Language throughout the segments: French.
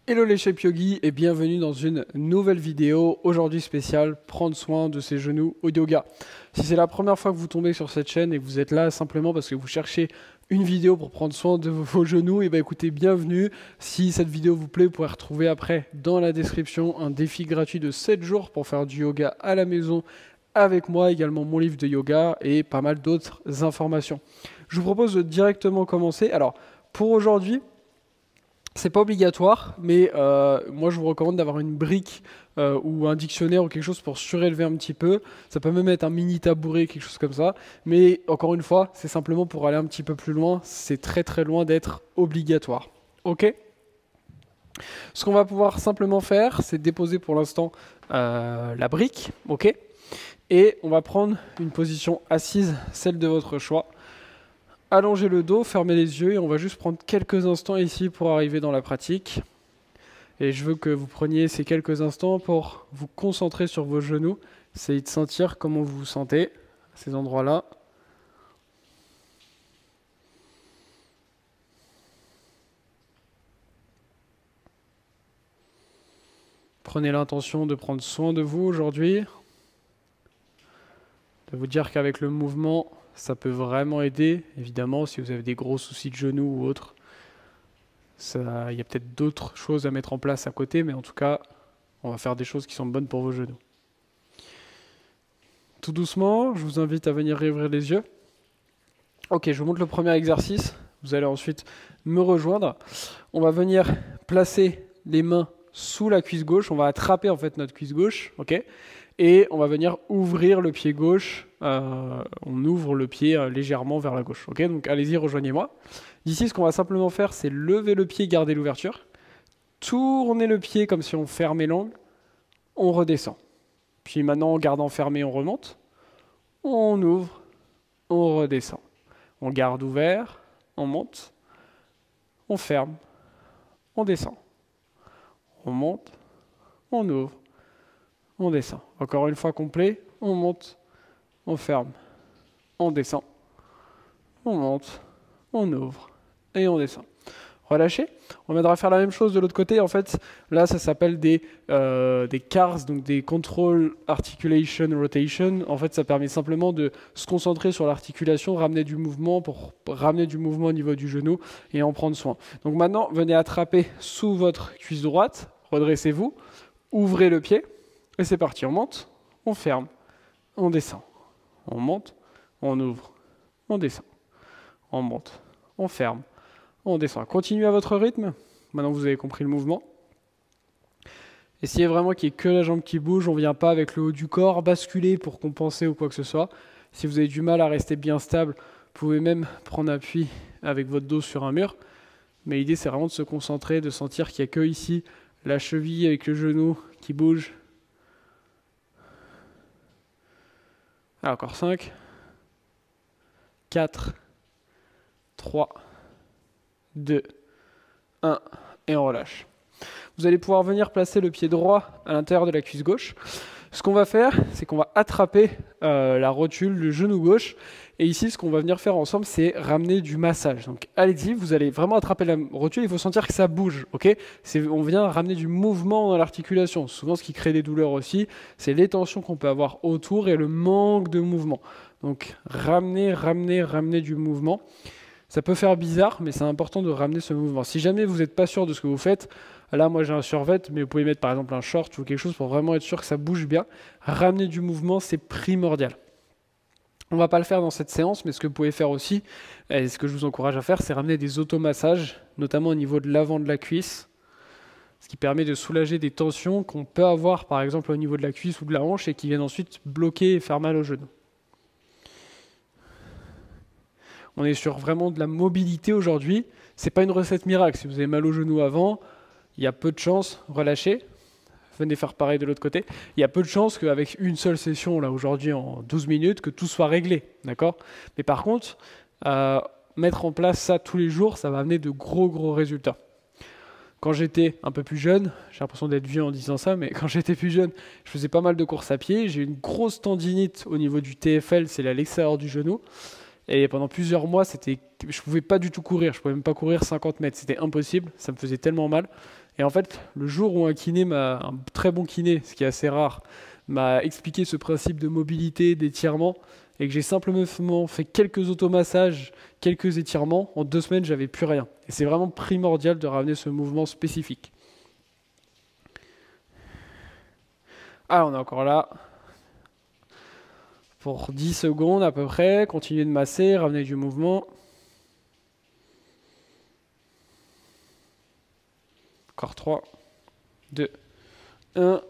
Hello les Shape Yogi et bienvenue dans une nouvelle vidéo, aujourd'hui spéciale, prendre soin de ses genoux au yoga. Si c'est la première fois que vous tombez sur cette chaîne et que vous êtes là simplement parce que vous cherchez une vidéo pour prendre soin de vos genoux, et bien écoutez, bienvenue. Si cette vidéo vous plaît, vous pourrez retrouver après dans la description un défi gratuit de 7 jours pour faire du yoga à la maison avec moi, également mon livre de yoga et pas mal d'autres informations. Je vous propose de directement commencer. Alors pour aujourd'hui, c'est pas obligatoire, mais moi je vous recommande d'avoir une brique ou un dictionnaire ou quelque chose pour surélever un petit peu. Ça peut même être un mini tabouret, quelque chose comme ça. Mais encore une fois, c'est simplement pour aller un petit peu plus loin. C'est très très loin d'être obligatoire. Ok ? Ce qu'on va pouvoir simplement faire, c'est déposer pour l'instant la brique. Ok ? Et on va prendre une position assise, celle de votre choix. Allongez le dos, fermez les yeux et on va juste prendre quelques instants ici pour arriver dans la pratique. Et je veux que vous preniez ces quelques instants pour vous concentrer sur vos genoux. Essayez de sentir comment vous vous sentez à ces endroits-là. Prenez l'intention de prendre soin de vous aujourd'hui. De vous dire qu'avec le mouvement, ça peut vraiment aider. Évidemment, si vous avez des gros soucis de genoux ou autres, il y a peut-être d'autres choses à mettre en place à côté, mais en tout cas, on va faire des choses qui sont bonnes pour vos genoux. Tout doucement, je vous invite à venir réouvrir les yeux. Ok, je vous montre le premier exercice. Vous allez ensuite me rejoindre. On va venir placer les mains sous la cuisse gauche. On va attraper en fait notre cuisse gauche, ok ? Et on va venir ouvrir le pied gauche. On ouvre le pied légèrement vers la gauche, ok ? Donc allez-y, rejoignez-moi. Ici, ce qu'on va simplement faire, c'est lever le pied, garder l'ouverture. Tourner le pied comme si on fermait l'angle. On redescend. Puis maintenant, en gardant fermé, on remonte. On ouvre. On redescend. On garde ouvert. On monte. On ferme. On descend. On monte. On ouvre. On descend. Encore une fois complet. On monte. On ferme. On descend. On monte. On ouvre. Et on descend. Relâchez. On viendra faire la même chose de l'autre côté. En fait, là, ça s'appelle des CARS, donc des Control Articulation Rotation. En fait, ça permet simplement de se concentrer sur l'articulation, ramener du mouvement pour ramener du mouvement au niveau du genou et en prendre soin. Donc maintenant, venez attraper sous votre cuisse droite. Redressez-vous. Ouvrez le pied. Et c'est parti. On monte. On ferme. On descend. On monte. On ouvre. On descend. On monte. On ferme. On descend. Continuez à votre rythme. Maintenant que vous avez compris le mouvement. Essayez vraiment qu'il n'y ait que la jambe qui bouge. On ne vient pas avec le haut du corps basculer pour compenser ou quoi que ce soit. Si vous avez du mal à rester bien stable, vous pouvez même prendre appui avec votre dos sur un mur. Mais l'idée, c'est vraiment de se concentrer, de sentir qu'il n'y a que ici la cheville avec le genou qui bouge. Ah, encore 5, 4, 3, 2, 1, et on relâche. Vous allez pouvoir venir placer le pied droit à l'intérieur de la cuisse gauche. Ce qu'on va faire, c'est qu'on va attraper la rotule, le genou gauche. Et ici, ce qu'on va venir faire ensemble, c'est ramener du massage. Donc allez-y, vous allez vraiment attraper la rotule, il faut sentir que ça bouge. Okay ? On vient ramener du mouvement dans l'articulation. Souvent, ce qui crée des douleurs aussi, c'est les tensions qu'on peut avoir autour et le manque de mouvement. Donc ramener du mouvement. Ça peut faire bizarre, mais c'est important de ramener ce mouvement. Si jamais vous n'êtes pas sûr de ce que vous faites, là moi j'ai un survêt, mais vous pouvez mettre par exemple un short ou quelque chose pour vraiment être sûr que ça bouge bien. Ramener du mouvement, c'est primordial. On ne va pas le faire dans cette séance, mais ce que vous pouvez faire aussi, et ce que je vous encourage à faire, c'est ramener des automassages, notamment au niveau de l'avant de la cuisse, ce qui permet de soulager des tensions qu'on peut avoir par exemple au niveau de la cuisse ou de la hanche et qui viennent ensuite bloquer et faire mal au genou. On est sur vraiment de la mobilité aujourd'hui. Ce n'est pas une recette miracle. Si vous avez mal au genou avant, il y a peu de chances, relâchez. Venez faire pareil de l'autre côté. Il y a peu de chances qu'avec une seule session, là aujourd'hui en 12 minutes, que tout soit réglé. D'accord ? Mais par contre, mettre en place ça tous les jours, ça va amener de gros résultats. Quand j'étais un peu plus jeune, j'ai l'impression d'être vieux en disant ça, mais quand j'étais plus jeune, je faisais pas mal de courses à pied. J'ai eu une grosse tendinite au niveau du TFL, c'est à l'extérieur du genou. Et pendant plusieurs mois, je pouvais pas du tout courir. Je pouvais même pas courir 50 mètres. C'était impossible. Ça me faisait tellement mal. Et en fait, le jour où un très bon kiné, ce qui est assez rare, m'a expliqué ce principe de mobilité, d'étirement, et que j'ai simplement fait quelques automassages, quelques étirements, en 2 semaines, j'avais plus rien. Et c'est vraiment primordial de ramener ce mouvement spécifique. Ah, on est encore là. Pour 10 secondes à peu près, continuez de masser, ramenez du mouvement. Encore 3, 2, 1.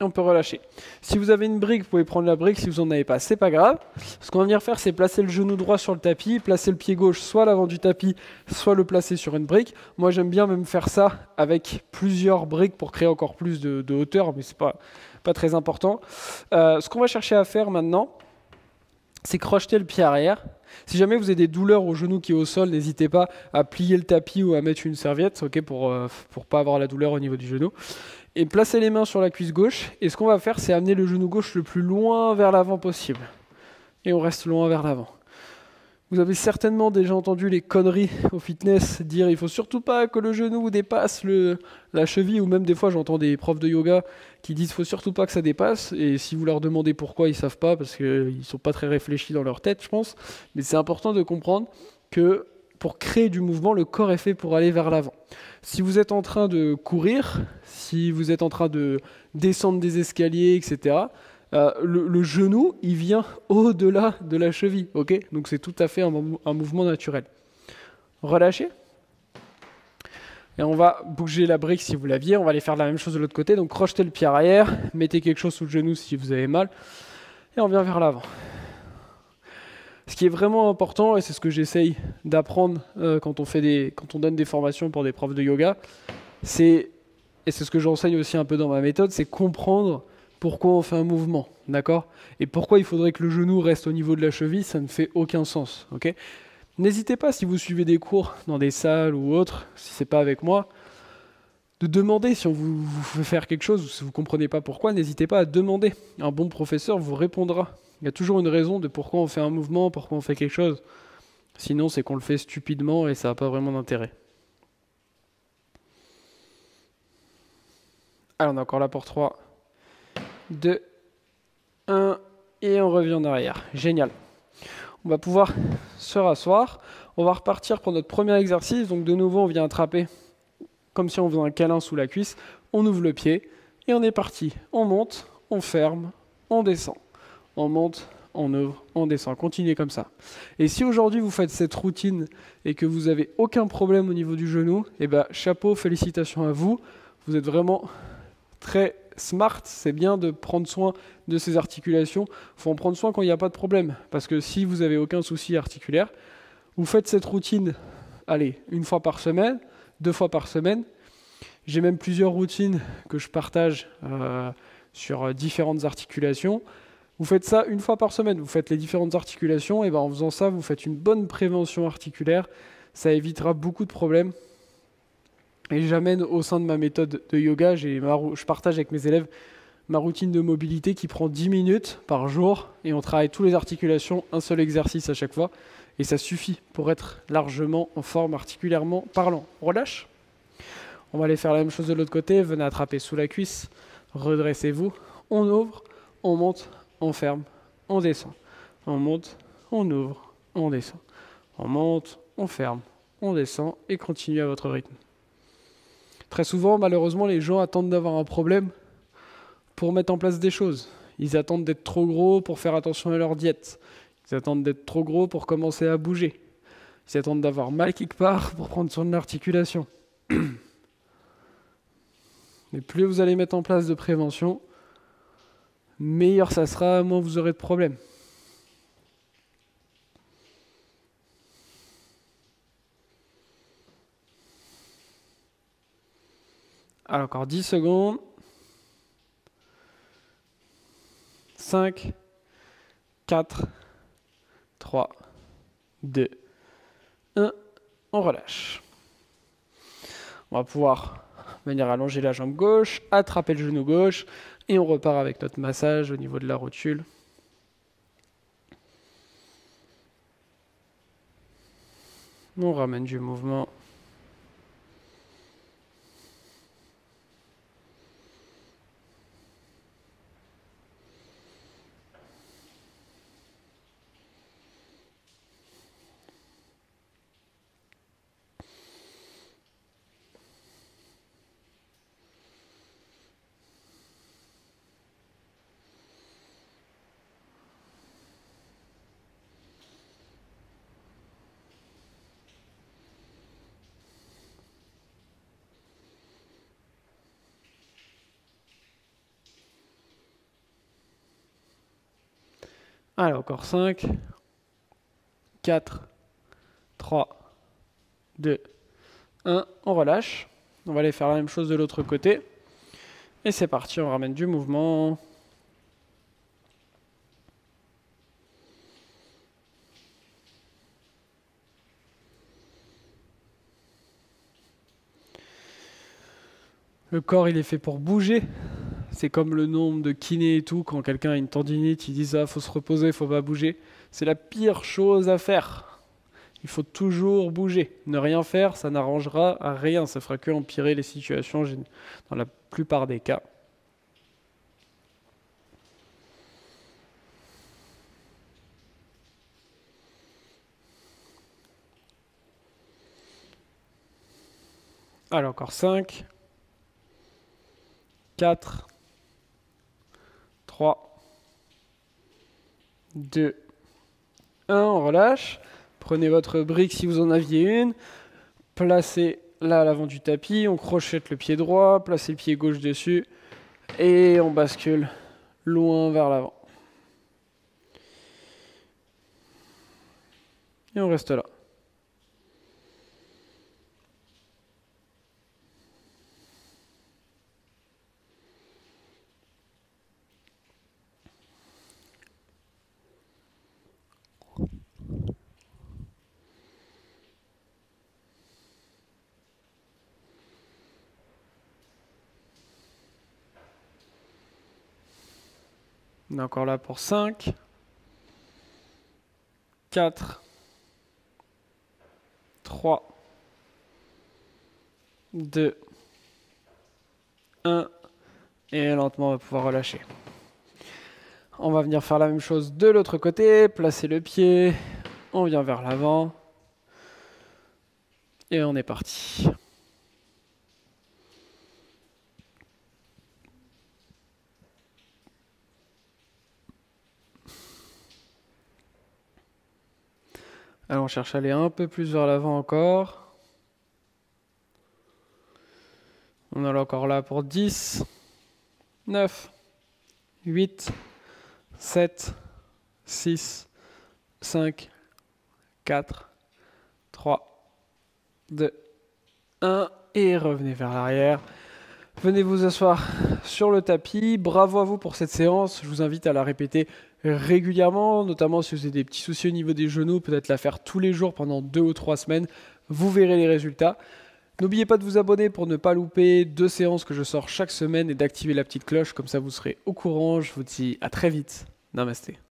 On peut relâcher. Si vous avez une brique, vous pouvez prendre la brique. Si vous n'en avez pas, c'est pas grave. Ce qu'on va venir faire, c'est placer le genou droit sur le tapis, placer le pied gauche soit à l'avant du tapis, soit le placer sur une brique. Moi, j'aime bien même faire ça avec plusieurs briques pour créer encore plus de hauteur, mais c'est pas très important. Ce qu'on va chercher à faire maintenant, c'est crocheter le pied arrière. Si jamais vous avez des douleurs au genou qui est au sol, n'hésitez pas à plier le tapis ou à mettre une serviette, ok, pour pas avoir la douleur au niveau du genou. Et placer les mains sur la cuisse gauche. Et ce qu'on va faire, c'est amener le genou gauche le plus loin vers l'avant possible. Et on reste loin vers l'avant. Vous avez certainement déjà entendu les conneries au fitness dire il faut surtout pas que le genou dépasse la cheville, ou même des fois j'entends des profs de yoga qui disent il faut surtout pas que ça dépasse, et si vous leur demandez pourquoi, ils savent pas parce qu'ils sont pas très réfléchis dans leur tête, je pense. Mais c'est important de comprendre que pour créer du mouvement, le corps est fait pour aller vers l'avant. Si vous êtes en train de courir, si vous êtes en train de descendre des escaliers, etc., le genou, il vient au-delà de la cheville, ok? Donc c'est tout à fait un mouvement naturel. Relâchez. Et on va bouger la brique si vous l'aviez. On va aller faire la même chose de l'autre côté. Donc crochetez le pied arrière, mettez quelque chose sous le genou si vous avez mal, et on vient vers l'avant. Ce qui est vraiment important, et c'est ce que j'essaye d'apprendre quand on donne des formations pour des profs de yoga, et c'est ce que j'enseigne aussi un peu dans ma méthode, c'est comprendre pourquoi on fait un mouvement, d'accord? Et pourquoi il faudrait que le genou reste au niveau de la cheville, ça ne fait aucun sens, ok? N'hésitez pas, si vous suivez des cours dans des salles ou autres, si c'est pas avec moi, de demander si on vous fait faire quelque chose ou si vous ne comprenez pas pourquoi, n'hésitez pas à demander. Un bon professeur vous répondra. Il y a toujours une raison de pourquoi on fait un mouvement, pourquoi on fait quelque chose. Sinon, c'est qu'on le fait stupidement et ça n'a pas vraiment d'intérêt. Alors, on est encore là pour 3, 2, 1, et on revient en arrière. Génial. On va pouvoir se rasseoir. On va repartir pour notre premier exercice. Donc, de nouveau, on vient attraper comme si on faisait un câlin sous la cuisse. On ouvre le pied et on est parti. On monte, on ferme, on descend. On monte, on ouvre, on descend. Continuez comme ça. Et si aujourd'hui vous faites cette routine et que vous n'avez aucun problème au niveau du genou, eh ben, chapeau, félicitations à vous. Vous êtes vraiment très smart. C'est bien de prendre soin de ces articulations. Il faut en prendre soin quand il n'y a pas de problème. Parce que si vous n'avez aucun souci articulaire, vous faites cette routine, allez, 1 fois par semaine, 2 fois par semaine. J'ai même plusieurs routines que je partage sur différentes articulations. Vous faites ça 1 fois par semaine, vous faites les différentes articulations, et ben en faisant ça, vous faites une bonne prévention articulaire. Ça évitera beaucoup de problèmes. Et j'amène au sein de ma méthode de yoga, je partage avec mes élèves ma routine de mobilité qui prend 10 minutes par jour, et on travaille toutes les articulations, un seul exercice à chaque fois. Et ça suffit pour être largement en forme articulairement parlant. On relâche. On va aller faire la même chose de l'autre côté. Venez attraper sous la cuisse. Redressez-vous. On ouvre, on monte, on ferme, on descend. On monte, on ouvre, on descend. On monte, on ferme, on descend et continuez à votre rythme. Très souvent, malheureusement, les gens attendent d'avoir un problème pour mettre en place des choses. Ils attendent d'être trop gros pour faire attention à leur diète. Ils attendent d'être trop gros pour commencer à bouger. Ils attendent d'avoir mal quelque part pour prendre soin de l'articulation. Mais plus vous allez mettre en place de prévention, meilleur ça sera, moins vous aurez de problèmes. Alors encore 10 secondes. 5, 4, 3, 2, 1, on relâche. On va pouvoir venir allonger la jambe gauche, attraper le genou gauche, et on repart avec notre massage au niveau de la rotule. On ramène du mouvement. Allez, encore 5, 4, 3, 2, 1. On relâche. On va aller faire la même chose de l'autre côté. Et c'est parti, on ramène du mouvement. Le corps, il est fait pour bouger. C'est comme le nombre de kinés et tout, quand quelqu'un a une tendinite, ils disent « Ah, faut se reposer, faut pas bouger ». C'est la pire chose à faire. Il faut toujours bouger. Ne rien faire, ça n'arrangera à rien. Ça fera que empirer les situations dans la plupart des cas. Alors, encore 5, 4, 3, 2, 1, on relâche. Prenez votre brique si vous en aviez une. Placez là à l'avant du tapis. On crochette le pied droit. Placez le pied gauche dessus. Et on bascule loin vers l'avant. Et on reste là. On est encore là pour 5, 4, 3, 2, 1. Et lentement, on va pouvoir relâcher. On va venir faire la même chose de l'autre côté. Placer le pied. On vient vers l'avant. Et on est parti. Alors on cherche à aller un peu plus vers l'avant encore. On est encore là pour 10, 9, 8, 7, 6, 5, 4, 3, 2, 1. Et revenez vers l'arrière. Venez vous asseoir sur le tapis. Bravo à vous pour cette séance. Je vous invite à la répéter régulièrement, notamment si vous avez des petits soucis au niveau des genoux, peut-être la faire tous les jours pendant 2 ou 3 semaines. Vous verrez les résultats. N'oubliez pas de vous abonner pour ne pas louper 2 séances que je sors chaque semaine et d'activer la petite cloche, comme ça vous serez au courant. Je vous dis à très vite. Namasté.